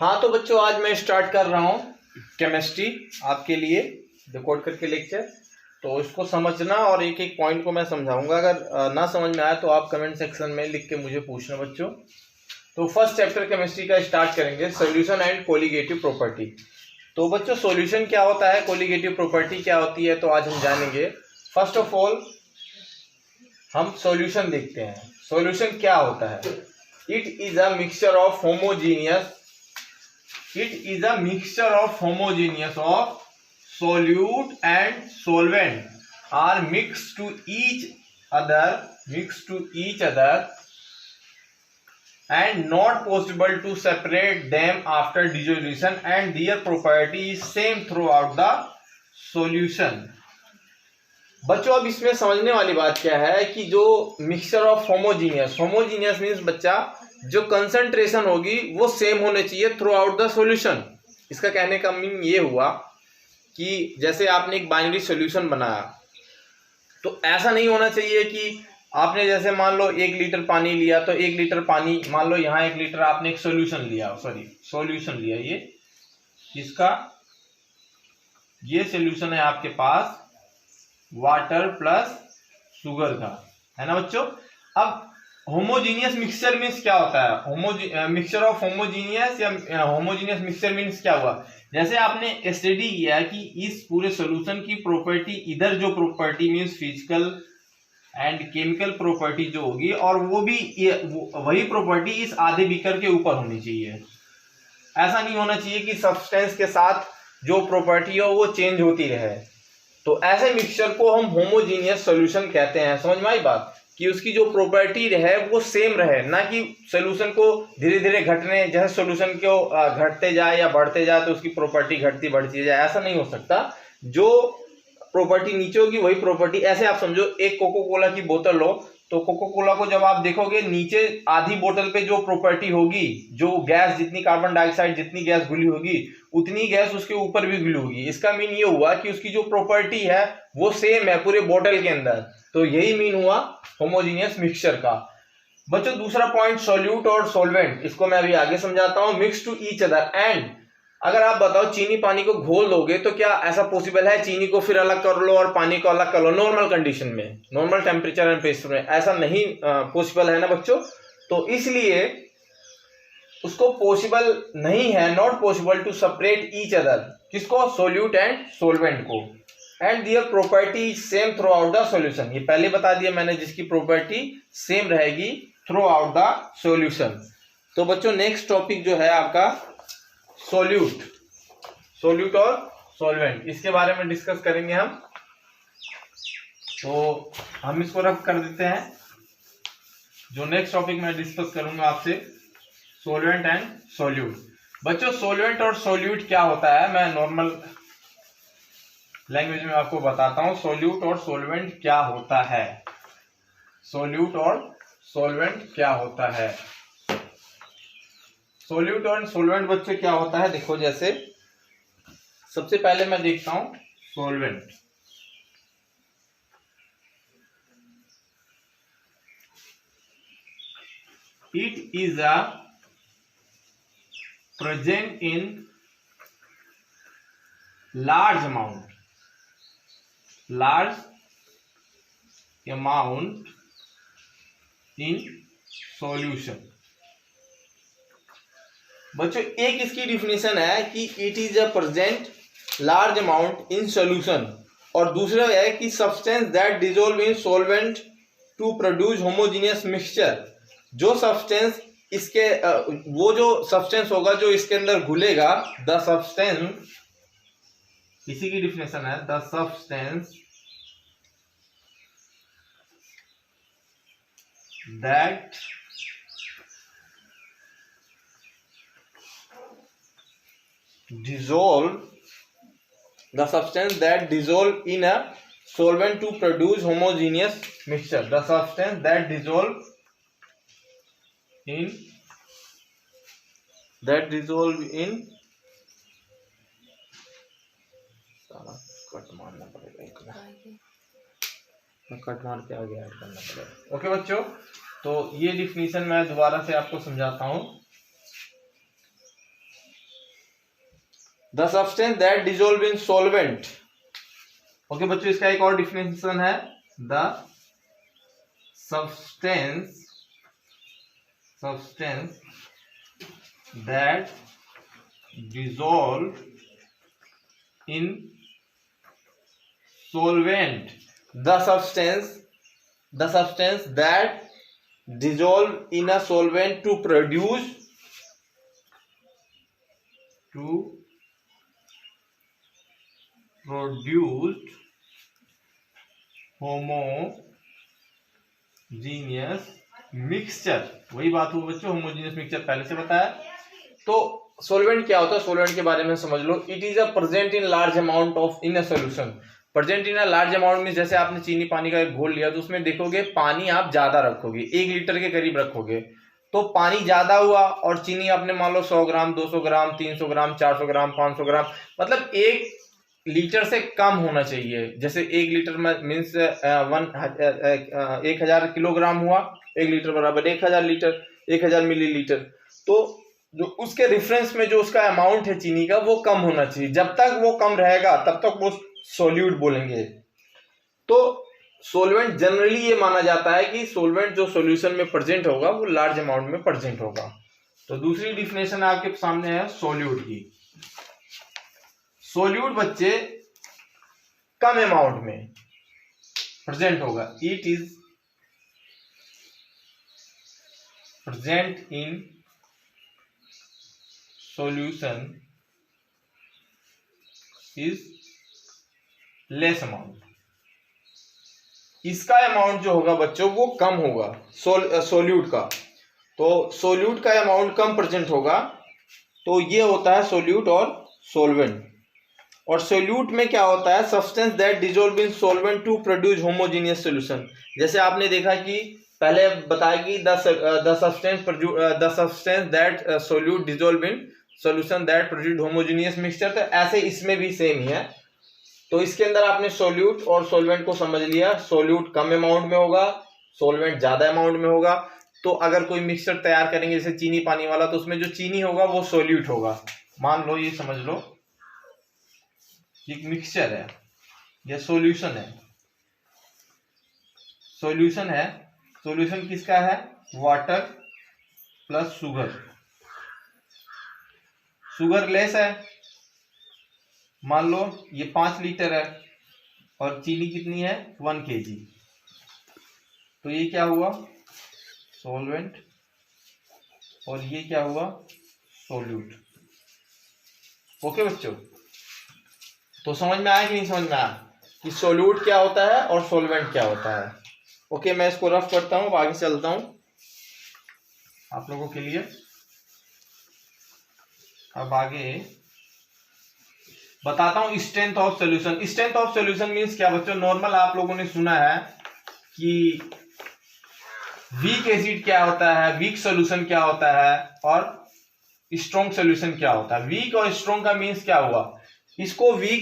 हाँ तो बच्चों आज मैं स्टार्ट कर रहा हूँ केमिस्ट्री आपके लिए रिकॉर्ड करके लेक्चर। तो इसको समझना और एक एक पॉइंट को मैं समझाऊंगा। अगर ना समझ में आए तो आप कमेंट सेक्शन में लिख के मुझे पूछना बच्चों। तो फर्स्ट चैप्टर केमिस्ट्री का स्टार्ट करेंगे, सॉल्यूशन एंड कोलिगेटिव प्रॉपर्टी। तो बच्चों सॉल्यूशन क्या होता है, कोलिगेटिव प्रॉपर्टी क्या होती है, तो आज हम जानेंगे। फर्स्ट ऑफ ऑल हम सॉल्यूशन देखते हैं। सॉल्यूशन क्या होता है? It is a mixture of homogeneous of solute and solvent are mixed to each other and not possible to separate them after dissolution and their property is same throughout the solution। बच्चों अब इसमें समझने वाली बात क्या है कि जो मिक्सचर ऑफ होमोजीनियस मीन्स बच्चा जो कंसंट्रेशन होगी वो सेम होने चाहिए थ्रू आउट द सॉल्यूशन। इसका कहने का मीन ये हुआ कि जैसे आपने एक बाइनरी सॉल्यूशन बनाया तो ऐसा नहीं होना चाहिए कि आपने जैसे मान लो 1 लीटर पानी लिया तो 1 लीटर पानी, मान लो यहाँ 1 लीटर आपने एक सॉल्यूशन लिया, ये इसका ये सॉल्यूशन है आपके पास वाटर प्लस शुगर का, है ना बच्चों। अब होमोजीनियस मिक्सचर मीन्स क्या होता है? मिक्सचर ऑफ होमोजीनियस या होमोजीनियस मिक्सचर मीन्स क्या हुआ? जैसे आपने स्टडी किया कि इस पूरे सॉल्यूशन की प्रॉपर्टी, इधर जो property means physical and chemical property जो होगी, और वो भी वही प्रॉपर्टी इस आधे बीकर के ऊपर होनी चाहिए। ऐसा नहीं होना चाहिए कि सब्सटेंस के साथ जो प्रॉपर्टी हो वो चेंज होती रहे। तो ऐसे मिक्सचर को हम होमोजीनियस सॉल्यूशन कहते हैं। समझ में आई बात? कि उसकी जो प्रॉपर्टी रहे वो सेम रहे, ना कि सॉल्यूशन को धीरे धीरे घटने, जैसे सॉल्यूशन को घटते जाए या बढ़ते जाए तो उसकी प्रॉपर्टी घटती बढ़ती जाए, ऐसा नहीं हो सकता। जो प्रॉपर्टी नीचे होगी वही प्रॉपर्टी, ऐसे आप समझो एक कोको कोला की बोतल लो तो कोको कोला को जब आप देखोगे नीचे आधी बोतल पे जो प्रॉपर्टी होगी, जो गैस जितनी कार्बन डाइऑक्साइड जितनी गैस घुली होगी उतनी गैस उसके ऊपर भी घुली होगी। इसका मीन ये हुआ कि उसकी जो प्रॉपर्टी है वो सेम है पूरे बोतल के अंदर। तो यही मीन हुआ होमोजीनियस मिक्सचर का। बच्चों दूसरा पॉइंट सॉल्यूट और सॉल्वेंट, इसको मैं अभी आगे समझाता हूं। Mix to each other and, अगर आप बताओ चीनी पानी को घोल दोगे तो क्या ऐसा पॉसिबल है चीनी को फिर अलग कर लो और पानी को अलग कर लो नॉर्मल कंडीशन में, नॉर्मल टेम्परेचर एंड प्रेशर में? ऐसा नहीं पॉसिबल है ना बच्चों। तो इसलिए उसको पॉसिबल नहीं है, not possible to separate each other. किसको? सोल्यूट एंड सोलवेंट को। And their property same throughout the solution, ये पहले बता दिया मैंने, जिसकी प्रॉपर्टी सेम रहेगी थ्रू आउट द सॉल्यूशन। तो बच्चों नेक्स्ट टॉपिक जो है आपका सोल्यूट और सॉल्वेंट, इसके बारे में डिस्कस करेंगे हम। तो हम इसको रख कर देते हैं। जो नेक्स्ट टॉपिक मैं डिस्कस करूंगा आपसे, सोल्वेंट एंड सोल्यूट। बच्चों सोल्वेंट और सोल्यूट क्या होता है, मैं नॉर्मल लैंग्वेज में आपको बताता हूं। सोल्यूट और सोल्वेंट क्या होता है, सोल्यूट और सोल्वेंट क्या होता है। सोल्यूट और सोल्वेंट बच्चे क्या होता है, देखो जैसे सबसे पहले मैं देखता हूं solvent. It is a present in large amount in solution. बच्चों एक इसकी डिफिनेशन है कि it is a present large amount in solution, और दूसरा है कि substance that dissolve in solvent to produce homogeneous mixture. जो सब्सटेंस इसके वो जो सब्सटेंस होगा जो इसके अंदर घुलेगा, द सब्सटेंस, इसी की डिफिनेशन है, the substance that dissolve in a solvent to produce homogeneous mixture, the substance that dissolve in cut मारना पड़ेगा, एक कट मार के आगे ऐड करना पड़ेगा। ओके बच्चों, तो ये डिफिनीशन मैं दोबारा से आपको समझाता हूं। The substance that dissolve in solvent. Okay बच्चों, इसका एक और डिफिनेशन है, the substance that dissolve in solvent, the substance that dissolve in a solvent to produce homogeneous mixture। वही बात हुई बच्चों, होमोजेनियस मिक्सचर पहले से बताया। तो सॉल्वेंट क्या होता है, सॉल्वेंट के बारे में समझ लो। It is a present in large amount of in a solution. Present in a large amount में, जैसे आपने चीनी पानी का एक घोल लिया तो उसमें देखोगे पानी आप ज्यादा रखोगे, 1 लीटर के करीब रखोगे, तो पानी ज्यादा हुआ और चीनी आपने मान लो 100 ग्राम, 200 ग्राम, 300 ग्राम, 400 ग्राम, 500 ग्राम, मतलब 1 लीटर से कम होना चाहिए। जैसे 1 लीटर में मीन्स 1000 किलोग्राम हुआ, 1 लीटर बराबर 1000 लीटर, 1000 मिलीलीटर। तो जो उसके रेफरेंस में जो उसका अमाउंट है चीनी का वो कम होना चाहिए। जब तक वो कम रहेगा तब तक वो सोल्यूट बोलेंगे। तो सोलवेंट जनरली ये माना जाता है कि सोलवेंट जो सॉल्यूशन में प्रेजेंट होगा वो लार्ज अमाउंट में प्रेजेंट होगा। तो दूसरी डिफिनेशन आपके सामने है सोल्यूट की। सोल्यूट बच्चे कम अमाउंट में प्रेजेंट होगा। It is present in solution is less amount। इसका अमाउंट जो होगा बच्चों वो कम होगा सोल्यूट का। तो सोल्यूट का अमाउंट कम प्रेजेंट होगा, तो ये होता है सोल्यूट और सोलवेंट। और सोल्यूट में क्या होता है, substance that dissolve in solvent to produce homogeneous solution. जैसे आपने देखा कि पहले बताया कि the substance that solute dissolve in solution that produce homogeneous mixture. तो ऐसे इसमें भी सेम ही है। तो इसके अंदर आपने सोल्यूट और सॉल्वेंट को समझ लिया। सोल्यूट कम अमाउंट में होगा, सॉल्वेंट ज्यादा अमाउंट में होगा। तो अगर कोई मिक्सचर तैयार करेंगे जैसे चीनी पानी वाला, तो उसमें जो चीनी होगा वो सोल्यूट होगा। मान लो, ये समझ लो एक मिक्सचर है या सॉल्यूशन है। सॉल्यूशन है, सॉल्यूशन किसका है, water plus sugar. Sugar less है, मान लो ये 5 लीटर है और चीनी कितनी है 1 kg। तो ये क्या हुआ, सॉल्वेंट, और ये क्या हुआ, सोल्यूट। ओके बच्चों, तो समझ में आया कि नहीं समझ में आया कि सोल्यूट क्या होता है और सॉल्वेंट क्या होता है। ओके, मैं इसको रफ करता हूं, आगे चलता हूं आप लोगों के लिए। अब आगे बताता हूं strength of solution. Strength of solution means क्या बच्चों, नॉर्मल आप लोगों ने सुना है कि वीक एसिड क्या होता है, वीक सॉल्यूशन क्या होता है और स्ट्रॉन्ग सॉल्यूशन क्या होता है। वीक और स्ट्रॉन्ग का मींस क्या हुआ, इसको वीक